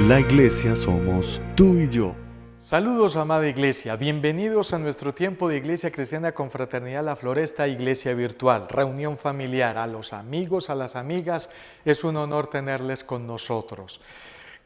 La iglesia somos tú y yo. Saludos, amada iglesia, bienvenidos a nuestro tiempo de Iglesia Cristiana Confraternidad La Floresta, iglesia virtual, reunión familiar. A los amigos, a las amigas, es un honor tenerles con nosotros.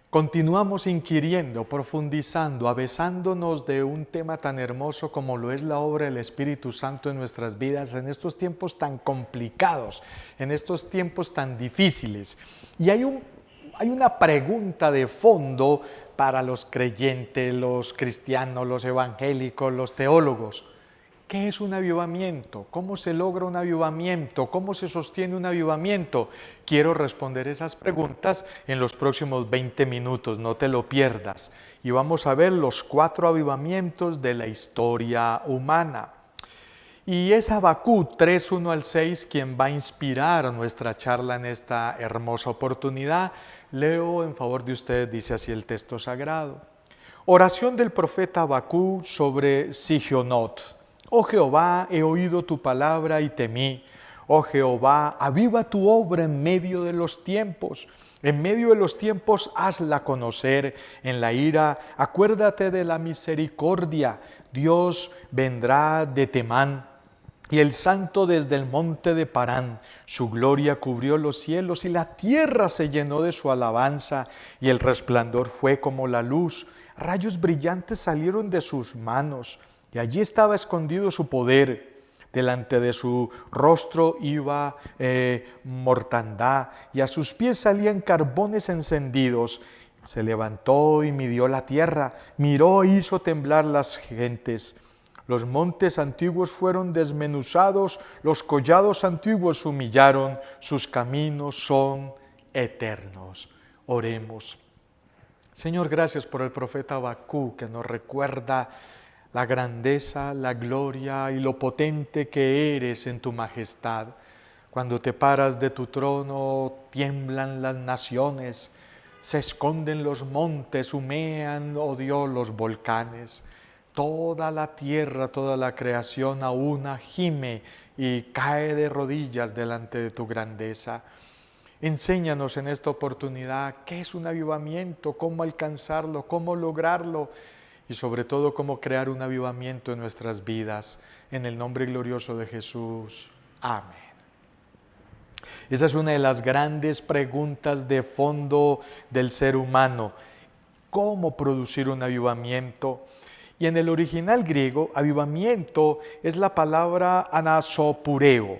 Continuamos inquiriendo, profundizando, avesándonos de un tema tan hermoso como lo es la obra del Espíritu Santo en nuestras vidas, en estos tiempos tan complicados, en estos tiempos tan difíciles. Y hay una pregunta de fondo para los creyentes, los cristianos, los evangélicos, los teólogos. ¿Qué es un avivamiento? ¿Cómo se logra un avivamiento? ¿Cómo se sostiene un avivamiento? Quiero responder esas preguntas en los próximos 20 minutos, no te lo pierdas. Y vamos a ver los 4 avivamientos de la historia humana. Y es Habacuc 3, 1 al 6 quien va a inspirar nuestra charla en esta hermosa oportunidad. Leo en favor de ustedes, dice así el texto sagrado. Oración del profeta Habacuc sobre Sigionot. Oh Jehová, he oído tu palabra y temí. Oh Jehová, aviva tu obra en medio de los tiempos. En medio de los tiempos hazla conocer. En la ira, acuérdate de la misericordia. Dios vendrá de Temán. Y el santo desde el monte de Parán, su gloria cubrió los cielos y la tierra se llenó de su alabanza y el resplandor fue como la luz. Rayos brillantes salieron de sus manos y allí estaba escondido su poder. Delante de su rostro iba mortandad y a sus pies salían carbones encendidos. Se levantó y midió la tierra, miró e hizo temblar las gentes. Los montes antiguos fueron desmenuzados, los collados antiguos se humillaron, sus caminos son eternos. Oremos. Señor, gracias por el profeta Habacuc que nos recuerda la grandeza, la gloria y lo potente que eres en tu majestad. Cuando te paras de tu trono, tiemblan las naciones, se esconden los montes, humean, oh Dios, los volcanes. Toda la tierra, toda la creación a una gime y cae de rodillas delante de tu grandeza. Enséñanos en esta oportunidad qué es un avivamiento, cómo alcanzarlo, cómo lograrlo y sobre todo cómo crear un avivamiento en nuestras vidas. En el nombre glorioso de Jesús. Amén. Esa es una de las grandes preguntas de fondo del ser humano. ¿Cómo producir un avivamiento? Y en el original griego, avivamiento es la palabra anasopureo.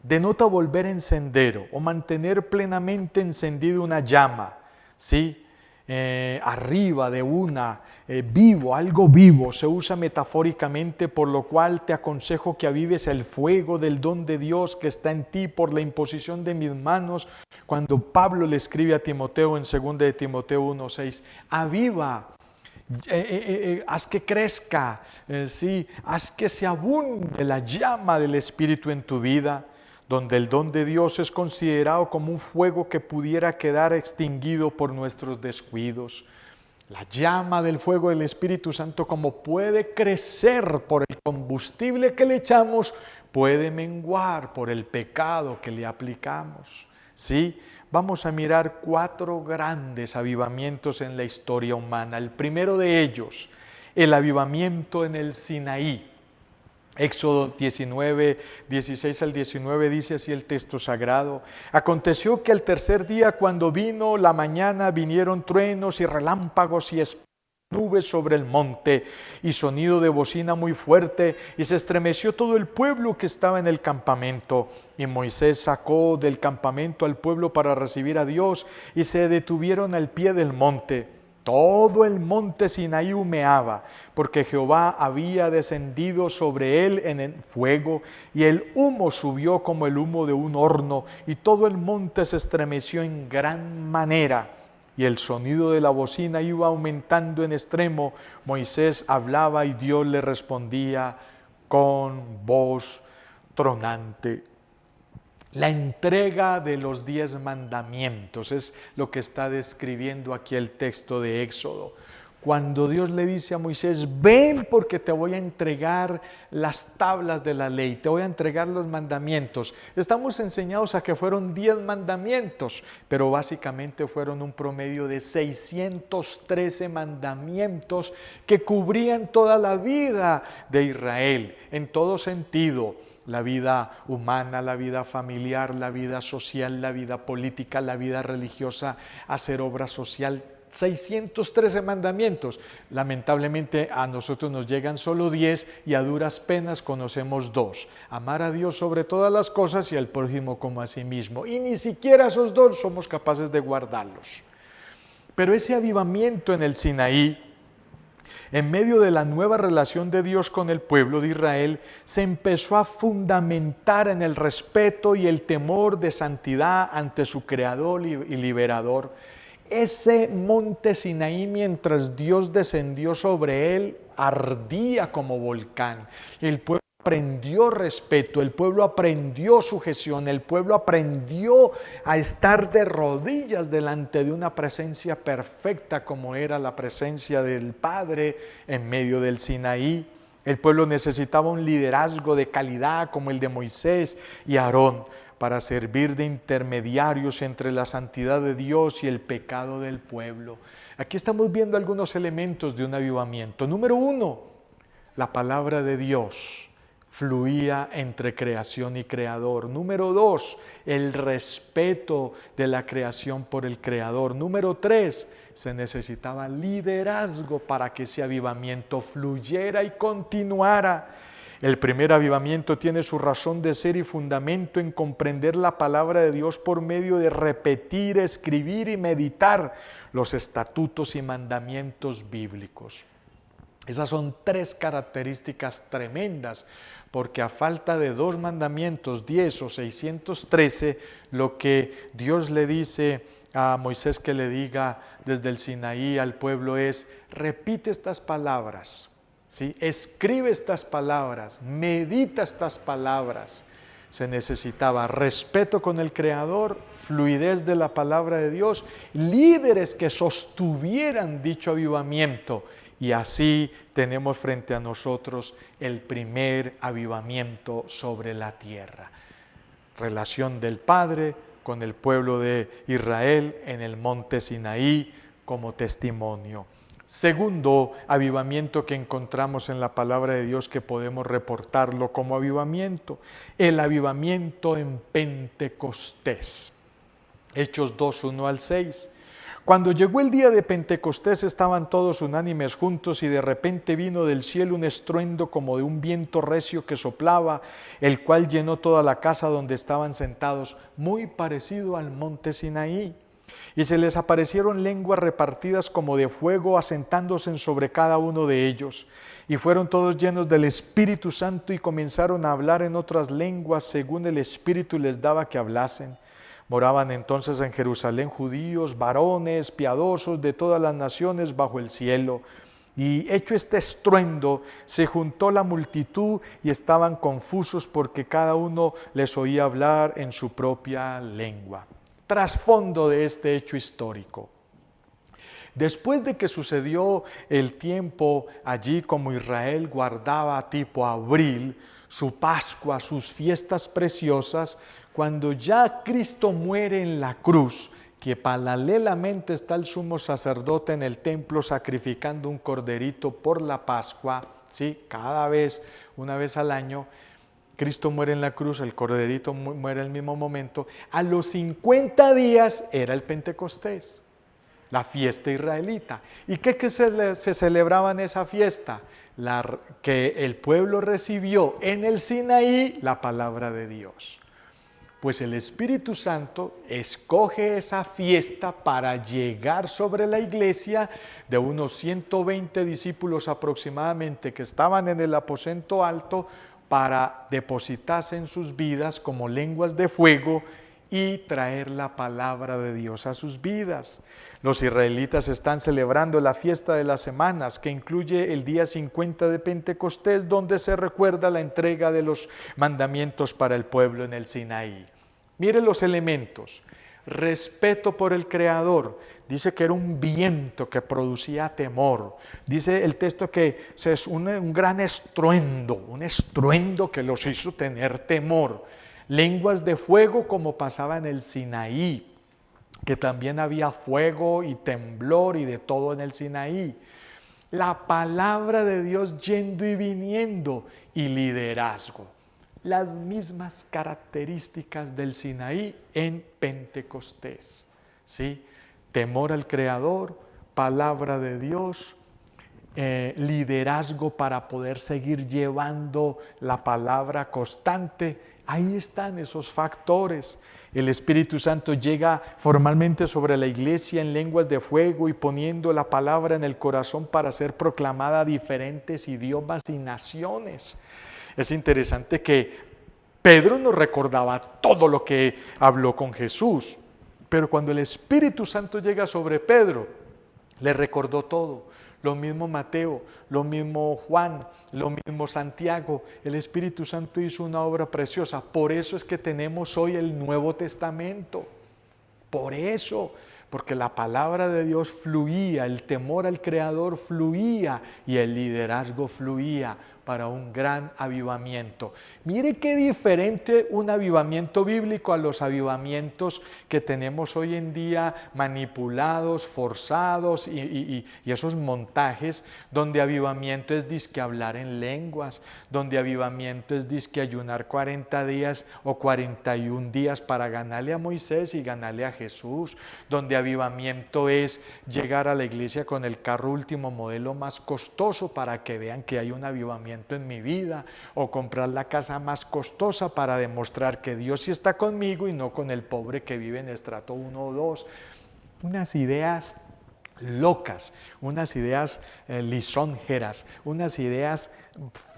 Denota volver a encender o mantener plenamente encendida una llama, ¿sí? Arriba de vivo, algo vivo, se usa metafóricamente, por lo cual te aconsejo que avives el fuego del don de Dios que está en ti por la imposición de mis manos. Cuando Pablo le escribe a Timoteo en 2 de Timoteo 1:6, aviva. Haz que crezca, sí, haz que se abunde la llama del Espíritu en tu vida, donde el don de Dios es considerado como un fuego que pudiera quedar extinguido por nuestros descuidos. La llama del fuego del Espíritu Santo, como puede crecer por el combustible que le echamos, puede menguar por el pecado que le aplicamos, ¿sí? Vamos a mirar 4 grandes avivamientos en la historia humana. El primero de ellos, el avivamiento en el Sinaí. Éxodo 19, 16 al 19 dice así el texto sagrado. Aconteció que al tercer día, cuando vino la mañana, vinieron truenos y relámpagos y nubes sobre el monte y sonido de bocina muy fuerte, y se estremeció todo el pueblo que estaba en el campamento. Y Moisés sacó del campamento al pueblo para recibir a Dios, y se detuvieron al pie del monte. Todo el monte Sinaí humeaba, porque Jehová había descendido sobre él en el fuego, y el humo subió como el humo de un horno, y todo el monte se estremeció en gran manera. Y el sonido de la bocina iba aumentando en extremo. Moisés hablaba y Dios le respondía con voz tronante. La entrega de los 10 mandamientos es lo que está describiendo aquí el texto de Éxodo. Cuando Dios le dice a Moisés, ven porque te voy a entregar las tablas de la ley, te voy a entregar los mandamientos. Estamos enseñados a que fueron 10 mandamientos, pero básicamente fueron un promedio de 613 mandamientos que cubrían toda la vida de Israel, en todo sentido. La vida humana, la vida familiar, la vida social, la vida política, la vida religiosa, hacer obra social. 613 mandamientos. Lamentablemente a nosotros nos llegan solo 10 y a duras penas conocemos 2. Amar a Dios sobre todas las cosas y al prójimo como a sí mismo. Y ni siquiera esos 2 somos capaces de guardarlos. Pero ese avivamiento en el Sinaí, en medio de la nueva relación de Dios con el pueblo de Israel, se empezó a fundamentar en el respeto y el temor de santidad ante su Creador y Liberador. Ese monte Sinaí, mientras Dios descendió sobre él, ardía como volcán. El pueblo aprendió respeto, el pueblo aprendió sujeción, el pueblo aprendió a estar de rodillas delante de una presencia perfecta como era la presencia del Padre en medio del Sinaí. El pueblo necesitaba un liderazgo de calidad como el de Moisés y Aarón, para servir de intermediarios entre la santidad de Dios y el pecado del pueblo. Aquí estamos viendo algunos elementos de un avivamiento. Número 1, la palabra de Dios fluía entre creación y creador. Número 2, el respeto de la creación por el creador. Número 3, se necesitaba liderazgo para que ese avivamiento fluyera y continuara. El primer avivamiento tiene su razón de ser y fundamento en comprender la palabra de Dios por medio de repetir, escribir y meditar los estatutos y mandamientos bíblicos. Esas son 3 características tremendas, porque a falta de 2 mandamientos, 10 o 613, lo que Dios le dice a Moisés que le diga desde el Sinaí al pueblo es: repite estas palabras. ¿Sí? Escribe estas palabras, medita estas palabras. Se necesitaba respeto con el Creador, fluidez de la palabra de Dios, líderes que sostuvieran dicho avivamiento. Y así tenemos frente a nosotros el primer avivamiento sobre la tierra. Relación del Padre con el pueblo de Israel en el monte Sinaí como testimonio. Segundo avivamiento que encontramos en la palabra de Dios, que podemos reportarlo como avivamiento, el avivamiento en Pentecostés. Hechos 2, 1 al 6. Cuando llegó el día de Pentecostés estaban todos unánimes juntos y de repente vino del cielo un estruendo como de un viento recio que soplaba, el cual llenó toda la casa donde estaban sentados, muy parecido al monte Sinaí. Y se les aparecieron lenguas repartidas como de fuego, asentándose sobre cada uno de ellos. Y fueron todos llenos del Espíritu Santo y comenzaron a hablar en otras lenguas según el Espíritu les daba que hablasen. Moraban entonces en Jerusalén judíos, varones, piadosos de todas las naciones bajo el cielo. Y hecho este estruendo, se juntó la multitud y estaban confusos porque cada uno les oía hablar en su propia lengua. Trasfondo de este hecho histórico. Después de que sucedió el tiempo allí, como Israel guardaba tipo abril su Pascua, sus fiestas preciosas, cuando ya Cristo muere en la cruz, que paralelamente está el sumo sacerdote en el templo sacrificando un corderito por la Pascua, ¿sí? Cada vez, una vez al año, Cristo muere en la cruz, el corderito muere al mismo momento. A los 50 días era el Pentecostés, la fiesta israelita. ¿Y qué se celebraba en esa fiesta? Que el pueblo recibió en el Sinaí la palabra de Dios. Pues el Espíritu Santo escoge esa fiesta para llegar sobre la iglesia de unos 120 discípulos aproximadamente que estaban en el aposento alto, para depositarse en sus vidas como lenguas de fuego y traer la palabra de Dios a sus vidas. Los israelitas están celebrando la fiesta de las semanas, que incluye el día 50 de Pentecostés, donde se recuerda la entrega de los mandamientos para el pueblo en el Sinaí. Mire los elementos: respeto por el Creador. Dice que era un viento que producía temor. Dice el texto que es un gran estruendo, un estruendo que los hizo tener temor. Lenguas de fuego como pasaba en el Sinaí, que también había fuego y temblor y de todo en el Sinaí. La palabra de Dios yendo y viniendo y liderazgo. Las mismas características del Sinaí en Pentecostés. ¿Sí? Temor al Creador, palabra de Dios, liderazgo para poder seguir llevando la palabra constante. Ahí están esos factores. El Espíritu Santo llega formalmente sobre la iglesia en lenguas de fuego y poniendo la palabra en el corazón para ser proclamada a diferentes idiomas y naciones. Es interesante que Pedro nos recordaba todo lo que habló con Jesús, pero cuando el Espíritu Santo llega sobre Pedro, le recordó todo. Lo mismo Mateo, lo mismo Juan, lo mismo Santiago. El Espíritu Santo hizo una obra preciosa. Por eso es que tenemos hoy el Nuevo Testamento. Por eso, porque la palabra de Dios fluía, el temor al Creador fluía y el liderazgo fluía para un gran avivamiento. Mire qué diferente un avivamiento bíblico a los avivamientos que tenemos hoy en día manipulados, forzados y esos montajes donde avivamiento es dizque hablar en lenguas, donde avivamiento es dizque ayunar 40 días o 41 días para ganarle a Moisés y ganarle a Jesús, donde avivamiento es llegar a la iglesia con el carro último modelo más costoso para que vean que hay un avivamiento en mi vida, o comprar la casa más costosa para demostrar que Dios sí está conmigo y no con el pobre que vive en estrato 1 o 2. Unas ideas locas, unas ideas lisonjeras, unas ideas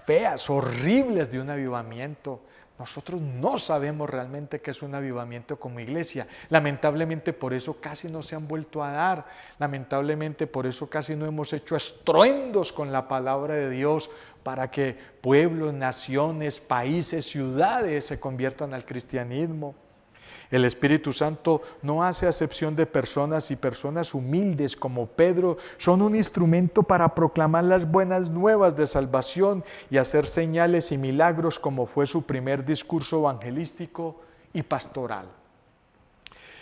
feas, horribles de un avivamiento. Nosotros no sabemos realmente qué es un avivamiento como iglesia. Lamentablemente por eso casi no se han vuelto a dar. Lamentablemente por eso casi no hemos hecho estruendos con la palabra de Dios para que pueblos, naciones, países, ciudades se conviertan al cristianismo. El Espíritu Santo no hace acepción de personas y personas humildes como Pedro son un instrumento para proclamar las buenas nuevas de salvación y hacer señales y milagros como fue su primer discurso evangelístico y pastoral.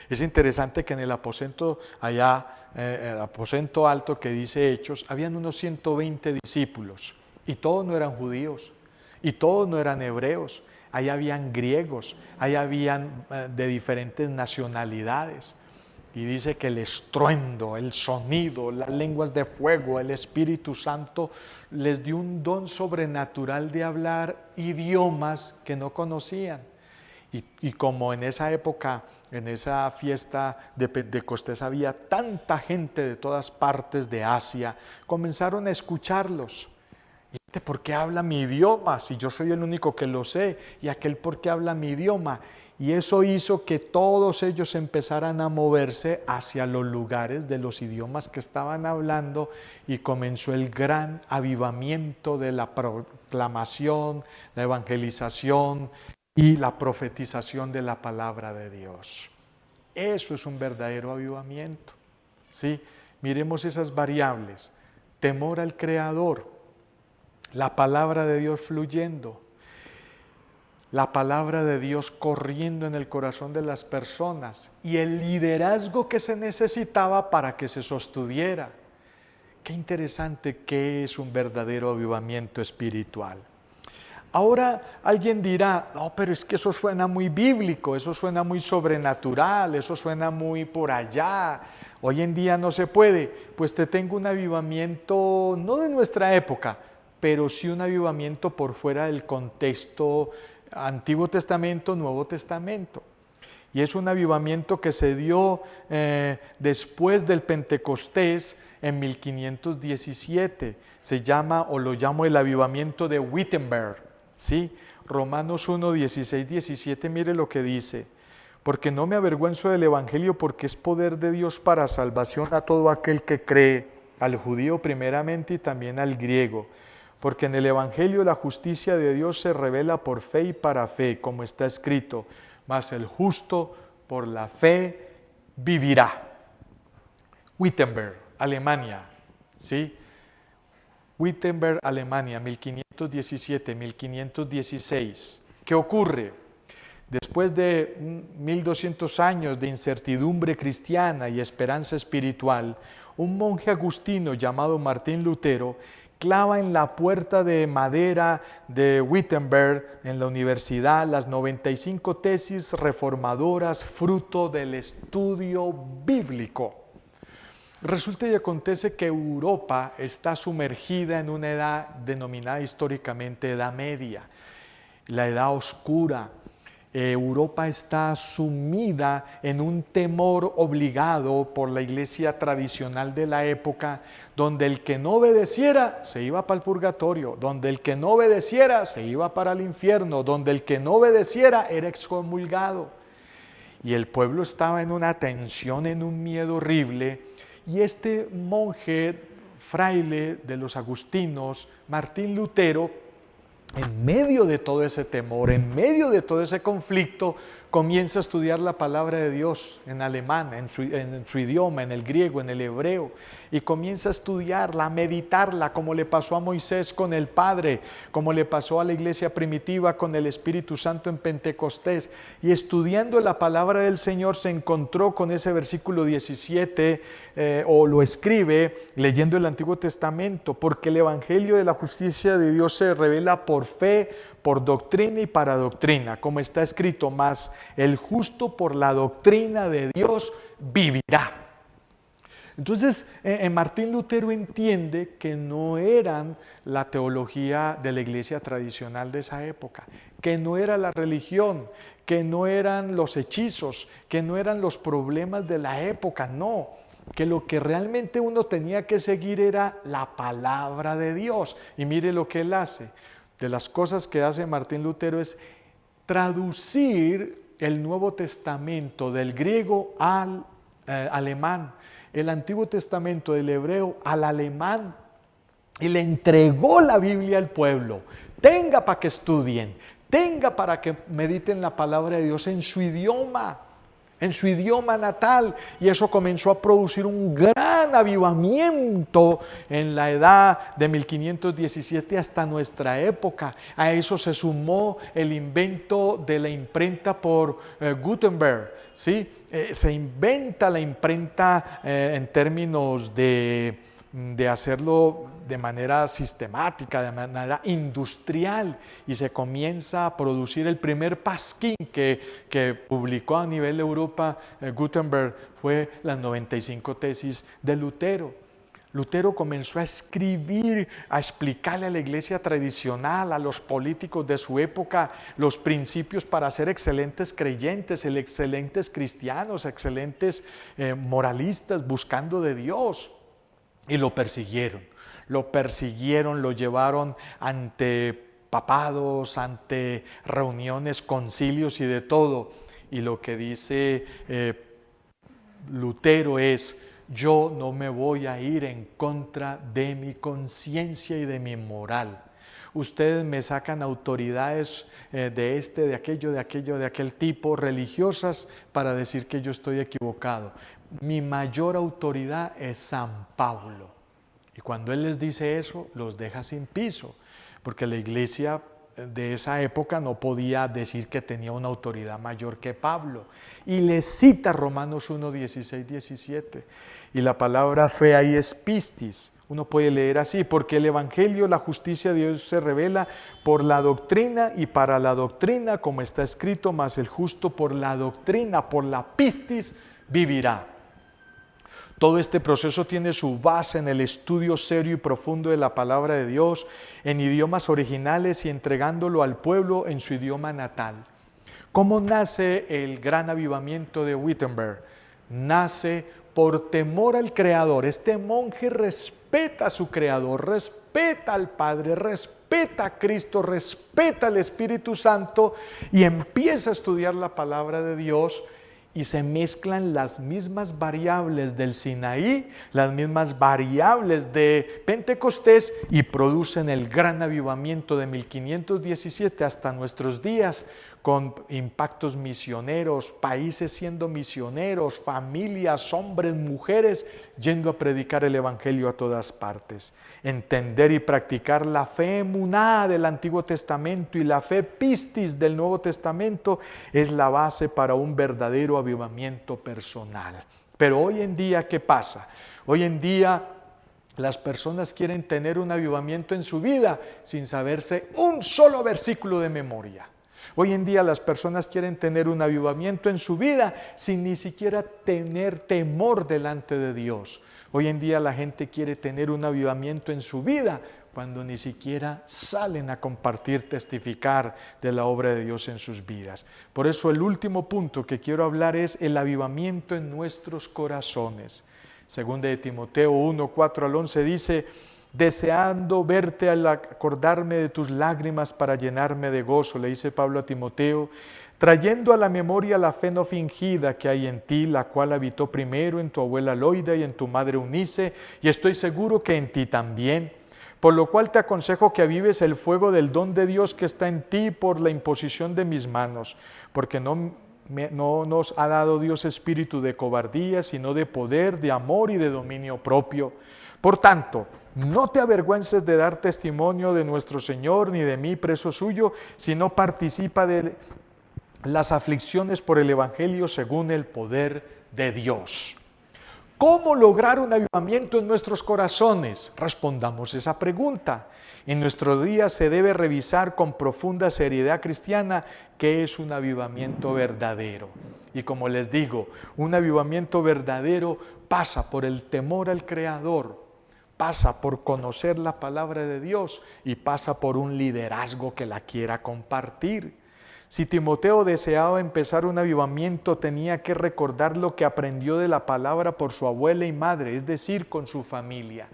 Es interesante que en el aposento allá, el aposento alto que dice Hechos, habían unos 120 discípulos y todos no eran judíos y todos no eran hebreos. Ahí habían griegos, ahí habían de diferentes nacionalidades. Y dice que el estruendo, el sonido, las lenguas de fuego, el Espíritu Santo les dio un don sobrenatural de hablar idiomas que no conocían. Y como en esa época, en esa fiesta de Pentecostés había tanta gente de todas partes de Asia, comenzaron a escucharlos. ¿Y este por qué habla mi idioma? Si yo soy el único que lo sé, y aquel por qué habla mi idioma. Y eso hizo que todos ellos empezaran a moverse hacia los lugares de los idiomas que estaban hablando y comenzó el gran avivamiento de la proclamación, la evangelización y la profetización de la palabra de Dios. Eso es un verdadero avivamiento. ¿Sí? Miremos esas variables. Temor al Creador. La palabra de Dios fluyendo, la palabra de Dios corriendo en el corazón de las personas y el liderazgo que se necesitaba para que se sostuviera. Qué interesante que es un verdadero avivamiento espiritual. Ahora alguien dirá, no, pero es que eso suena muy bíblico, eso suena muy sobrenatural, eso suena muy por allá. Hoy en día no se puede. Pues te tengo un avivamiento no de nuestra época, pero sí un avivamiento por fuera del contexto Antiguo Testamento, Nuevo Testamento. Y es un avivamiento que se dio después del Pentecostés en 1517. Se llama, o lo llamo el avivamiento de Wittenberg. ¿Sí? Romanos 1, 16, 17, mire lo que dice. Porque no me avergüenzo del Evangelio, porque es poder de Dios para salvación a todo aquel que cree, al judío primeramente y también al griego. Porque en el Evangelio la justicia de Dios se revela por fe y para fe, como está escrito, mas el justo por la fe vivirá. Wittenberg, Alemania, ¿sí? Wittenberg, Alemania, 1517-1516. ¿Qué ocurre? Después de 1200 años de incertidumbre cristiana y esperanza espiritual, un monje agustino llamado Martín Lutero clava en la puerta de madera de Wittenberg, en la universidad, las 95 tesis reformadoras fruto del estudio bíblico. Resulta y acontece que Europa está sumergida en una edad denominada históricamente Edad Media, la Edad Oscura. Europa está sumida en un temor obligado por la iglesia tradicional de la época, donde el que no obedeciera se iba para el purgatorio, donde el que no obedeciera se iba para el infierno, donde el que no obedeciera era excomulgado. Y el pueblo estaba en una tensión, en un miedo horrible, y este monje fraile de los agustinos, Martín Lutero, en medio de todo ese temor, en medio de todo ese conflicto, comienza a estudiar la palabra de Dios en alemán, en su idioma, en el griego, en el hebreo, y comienza a estudiarla, a meditarla, como le pasó a Moisés con el Padre, como le pasó a la iglesia primitiva con el Espíritu Santo en Pentecostés. Y estudiando la palabra del Señor se encontró con ese versículo 17, o lo escribe leyendo el Antiguo Testamento, porque el Evangelio de la justicia de Dios se revela por fe, por doctrina y para doctrina, como está escrito, mas el justo por la doctrina de Dios vivirá. Entonces, Martín Lutero entiende que no eran la teología de la iglesia tradicional de esa época, que no era la religión, que no eran los hechizos, que no eran los problemas de la época, no, que lo que realmente uno tenía que seguir era la palabra de Dios. Y mire lo que él hace. De las cosas que hace Martín Lutero es traducir el Nuevo Testamento del griego al alemán, el Antiguo Testamento del hebreo al alemán, y le entregó la Biblia al pueblo. Tenga para que estudien, tenga para que mediten la palabra de Dios en su idioma natal, y eso comenzó a producir un gran avivamiento en la edad de 1517 hasta nuestra época. A eso se sumó el invento de la imprenta por Gutenberg, ¿sí? Se inventa la imprenta en términos de hacerlo de manera sistemática, de manera industrial, y se comienza a producir el primer pasquín que publicó a nivel de Europa Gutenberg, fue las 95 tesis de Lutero. Lutero comenzó a escribir, a explicarle a la iglesia tradicional, a los políticos de su época, los principios para ser excelentes creyentes, excelentes cristianos, excelentes moralistas, buscando de Dios. Y lo persiguieron, lo llevaron ante papados, ante reuniones, concilios y de todo. Y lo que dice Lutero es: yo no me voy a ir en contra de mi conciencia y de mi moral. Ustedes me sacan autoridades de aquello, de aquel tipo, religiosas, para decir que yo estoy equivocado. Mi mayor autoridad es San Pablo. Y cuando él les dice eso, los deja sin piso, porque la iglesia de esa época no podía decir que tenía una autoridad mayor que Pablo. Y les cita Romanos 1, 16, 17. Y la palabra fe ahí es pistis. Uno puede leer así: porque el Evangelio, la justicia de Dios se revela por la doctrina y para la doctrina, como está escrito, mas el justo por la doctrina, por la pistis, vivirá. Todo este proceso tiene su base en el estudio serio y profundo de la palabra de Dios en idiomas originales y entregándolo al pueblo en su idioma natal. ¿Cómo nace el gran avivamiento de Wittenberg? Nace por temor al Creador. Este monje respeta a su Creador, respeta al Padre, respeta a Cristo, respeta al Espíritu Santo, y empieza a estudiar la palabra de Dios. Y se mezclan las mismas variables del Sinaí, las mismas variables de Pentecostés, y producen el gran avivamiento de 1517 hasta nuestros días, con impactos misioneros, países siendo misioneros, familias, hombres, mujeres, yendo a predicar el Evangelio a todas partes. Entender y practicar la fe emuná del Antiguo Testamento y la fe pistis del Nuevo Testamento es la base para un verdadero avivamiento personal. Pero hoy en día, ¿qué pasa? Hoy en día las personas quieren tener un avivamiento en su vida sin saberse un solo versículo de memoria. Hoy en día las personas quieren tener un avivamiento en su vida sin ni siquiera tener temor delante de Dios. Hoy en día la gente quiere tener un avivamiento en su vida cuando ni siquiera salen a compartir, testificar de la obra de Dios en sus vidas. Por eso el último punto que quiero hablar es el avivamiento en nuestros corazones. Segunda de Timoteo 1, 4 al 11 dice: deseando verte al acordarme de tus lágrimas para llenarme de gozo, le dice Pablo a Timoteo, trayendo a la memoria la fe no fingida que hay en ti, la cual habitó primero en tu abuela Loida y en tu madre Eunice, y estoy seguro que en ti también. Por lo cual te aconsejo que avives el fuego del don de Dios que está en ti por la imposición de mis manos, porque no nos ha dado Dios espíritu de cobardía, sino de poder, de amor y de dominio propio. Por tanto, no te avergüences de dar testimonio de nuestro Señor, ni de mí, preso suyo, sino participa de las aflicciones por el Evangelio según el poder de Dios. ¿Cómo lograr un avivamiento en nuestros corazones? Respondamos esa pregunta. En nuestro día se debe revisar con profunda seriedad cristiana qué es un avivamiento verdadero. Y como les digo, un avivamiento verdadero pasa por el temor al Creador, pasa por conocer la palabra de Dios y pasa por un liderazgo que la quiera compartir. Si Timoteo deseaba empezar un avivamiento, tenía que recordar lo que aprendió de la palabra por su abuela y madre, es decir, con su familia.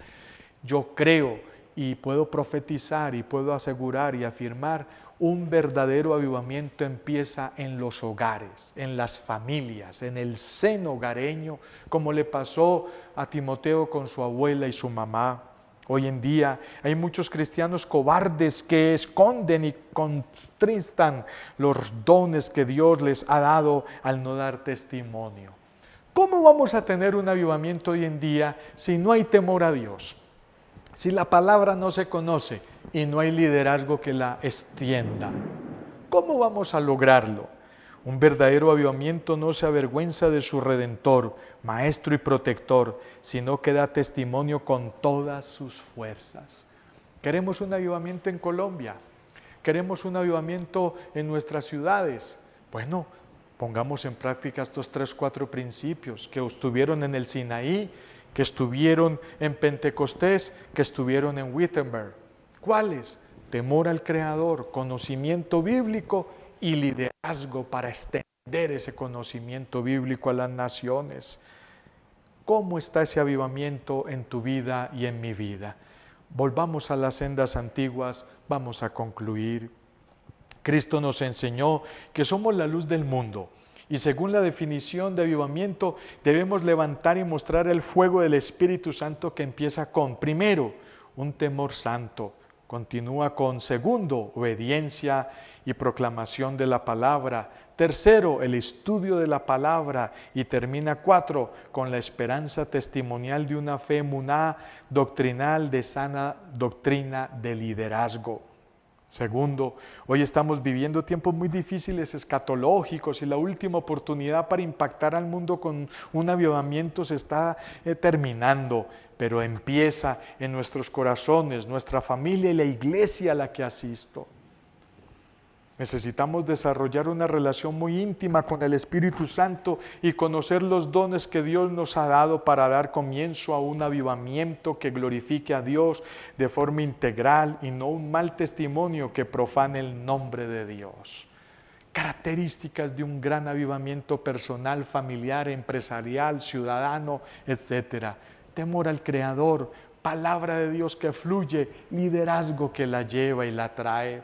Yo creo y puedo profetizar y puedo asegurar y afirmar, un verdadero avivamiento empieza en los hogares, en las familias, en el seno hogareño, como le pasó a Timoteo con su abuela y su mamá. Hoy en día hay muchos cristianos cobardes que esconden y contristan los dones que Dios les ha dado al no dar testimonio. ¿Cómo vamos a tener un avivamiento hoy en día si no hay temor a Dios? Si la palabra no se conoce y no hay liderazgo que la extienda, ¿cómo vamos a lograrlo? Un verdadero avivamiento no se avergüenza de su Redentor, Maestro y Protector, sino que da testimonio con todas sus fuerzas. Queremos un avivamiento en Colombia, queremos un avivamiento en nuestras ciudades. Bueno, pongamos en práctica estos 3, 4 principios que estuvieron en el Sinaí, que estuvieron en Pentecostés, que estuvieron en Wittenberg. ¿Cuáles? Temor al Creador, conocimiento bíblico y liderazgo para extender ese conocimiento bíblico a las naciones. ¿Cómo está ese avivamiento en tu vida y en mi vida? Volvamos a las sendas antiguas, vamos a concluir. Cristo nos enseñó que somos la luz del mundo. Y según la definición de avivamiento, debemos levantar y mostrar el fuego del Espíritu Santo que empieza con, primero, un temor santo. Continúa con, segundo, obediencia y proclamación de la palabra. Tercero, el estudio de la palabra. Y termina 4, con la esperanza testimonial de una fe emuná doctrinal de sana doctrina de liderazgo. Segundo, hoy estamos viviendo tiempos muy difíciles, escatológicos, y la última oportunidad para impactar al mundo con un avivamiento se está terminando, pero empieza en nuestros corazones, nuestra familia y la iglesia a la que asisto. Necesitamos desarrollar una relación muy íntima con el Espíritu Santo y conocer los dones que Dios nos ha dado para dar comienzo a un avivamiento que glorifique a Dios de forma integral y no un mal testimonio que profane el nombre de Dios. Características de un gran avivamiento personal, familiar, empresarial, ciudadano, etc. Temor al Creador, palabra de Dios que fluye, liderazgo que la lleva y la trae.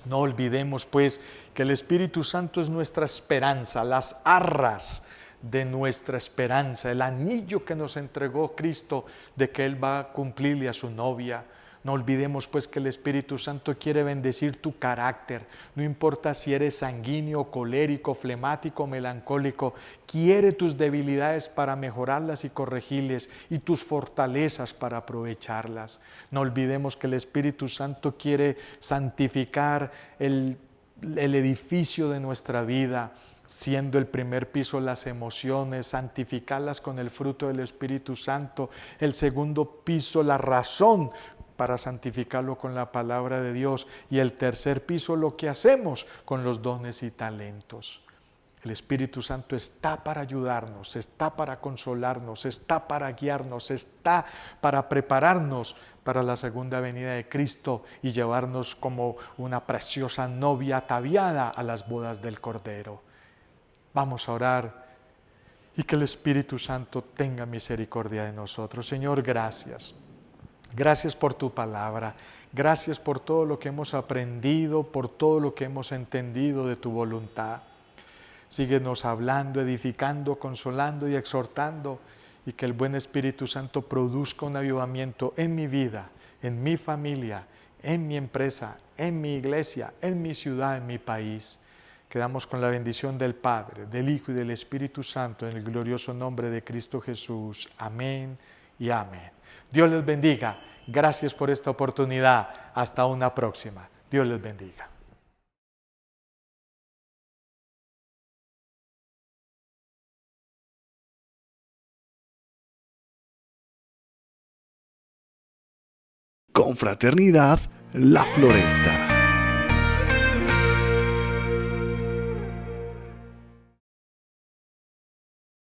No olvidemos pues que el Espíritu Santo es nuestra esperanza, las arras de nuestra esperanza, el anillo que nos entregó Cristo de que Él va a cumplirle a su novia. No olvidemos pues que el Espíritu Santo quiere bendecir tu carácter. No importa si eres sanguíneo, colérico, flemático, melancólico. Quiere tus debilidades para mejorarlas y corregirlas y tus fortalezas para aprovecharlas. No olvidemos que el Espíritu Santo quiere santificar el edificio de nuestra vida, siendo el primer piso las emociones, santificarlas con el fruto del Espíritu Santo, el segundo piso la razón para santificarlo con la palabra de Dios y el tercer piso lo que hacemos con los dones y talentos. El Espíritu Santo está para ayudarnos, está para consolarnos, está para guiarnos, está para prepararnos para la segunda venida de Cristo y llevarnos como una preciosa novia ataviada a las bodas del Cordero. Vamos a orar y que el Espíritu Santo tenga misericordia de nosotros. Señor, gracias. Gracias por tu palabra. Gracias por todo lo que hemos aprendido, por todo lo que hemos entendido de tu voluntad. Síguenos hablando, edificando, consolando y exhortando, y que el buen Espíritu Santo produzca un avivamiento en mi vida, en mi familia, en mi empresa, en mi iglesia, en mi ciudad, en mi país. Quedamos con la bendición del Padre, del Hijo y del Espíritu Santo en el glorioso nombre de Cristo Jesús. Amén y amén. Dios les bendiga. Gracias por esta oportunidad. Hasta una próxima. Dios les bendiga. Confraternidad La Floresta.